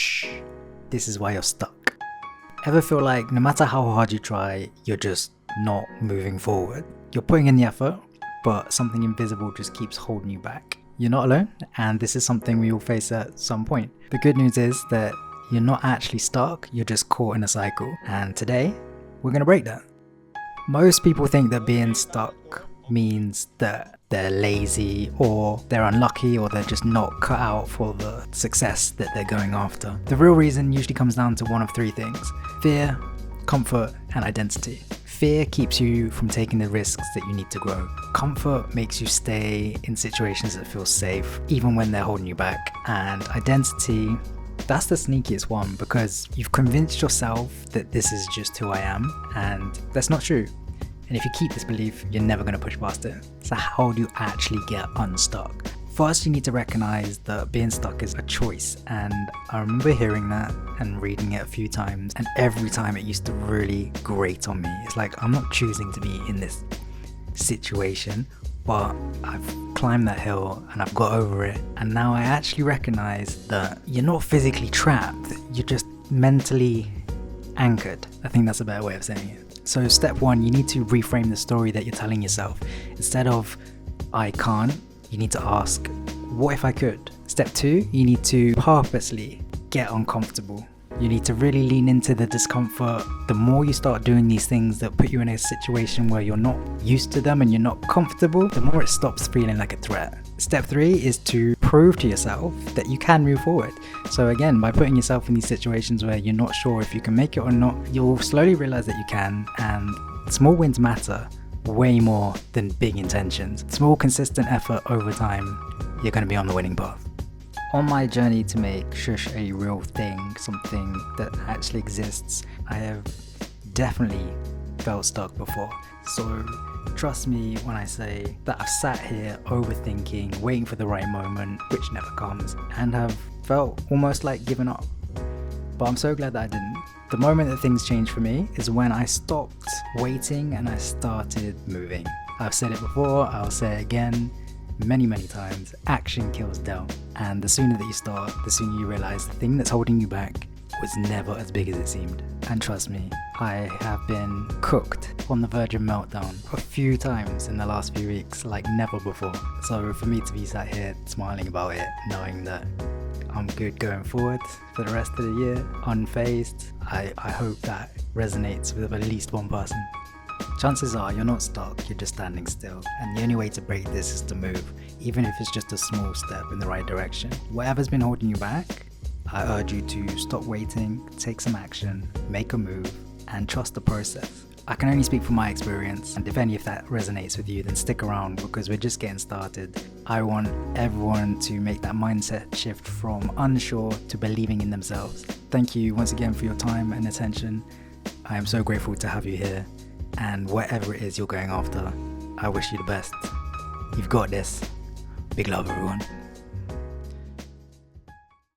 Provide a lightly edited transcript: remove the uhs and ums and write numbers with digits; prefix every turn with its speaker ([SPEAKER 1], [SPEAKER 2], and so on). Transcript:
[SPEAKER 1] Shh, this is why you're stuck. Ever feel like no matter how hard you try, you're just not moving forward? You're putting in the effort, but something invisible just keeps holding you back. You're not alone, and this is something we all face at some point. The good news is that you're not actually stuck, you're just caught in a cycle. And today, we're gonna break that. Most people think that being stuck means that they're lazy or they're unlucky or they're just not cut out for the success that they're going after. The real reason usually comes down to one of three things: fear, comfort, and identity. Fear keeps you from taking the risks that you need to grow. Comfort makes you stay in situations that feel safe, even when they're holding you back. And identity, that's the sneakiest one, because you've convinced yourself that this is just who I am, and that's not true. And if you keep this belief, you're never going to push past it. So how do you actually get unstuck? First, you need to recognize that being stuck is a choice. And I remember hearing that and reading it a few times, and every time it used to really grate on me. It's like, I'm not choosing to be in this situation, but I've climbed that hill and I've got over it. And now I actually recognize that you're not physically trapped, you're just mentally anchored. I think that's a better way of saying it. So step one, you need to reframe the story that you're telling yourself. Instead of I can't, you need to ask, what if I could? Step two, you need to purposely get uncomfortable. You need to really lean into the discomfort. The more you start doing these things that put you in a situation where you're not used to them and you're not comfortable, the more it stops feeling like a threat. Step three is to prove to yourself that you can move forward. So again, by putting yourself in these situations where you're not sure if you can make it or not, you'll slowly realize that you can, and small wins matter way more than big intentions. Small, consistent effort over time, you're going to be on the winning path. On my journey to make Shhh a real thing, something that actually exists, I have definitely felt stuck before. So trust me when I say that I've sat here overthinking, waiting for the right moment, which never comes, and have felt almost like giving up. But I'm so glad that I didn't. The moment that things changed for me is when I stopped waiting and I started moving. I've said it before, I'll say it again, many times. Action kills doubt. And the sooner that you start, the sooner you realize the thing that's holding you back was never as big as it seemed. And trust me, I have been cooked on the verge of meltdown a few times in the last few weeks, like never before. So for me to be sat here smiling about it, knowing that I'm good going forward for the rest of the year, unfazed, I hope that resonates with at least one person. Chances are you're not stuck, you're just standing still. And the only way to break this is to move, even if it's just a small step in the right direction. Whatever's been holding you back, I urge you to stop waiting, take some action, make a move, and trust the process. I can only speak from my experience, and if any of that resonates with you, then stick around because we're just getting started. I want everyone to make that mindset shift from unsure to believing in themselves. Thank you once again for your time and attention. I am so grateful to have you here, and whatever it is you're going after, I wish you the best. You've got this. Big love, everyone.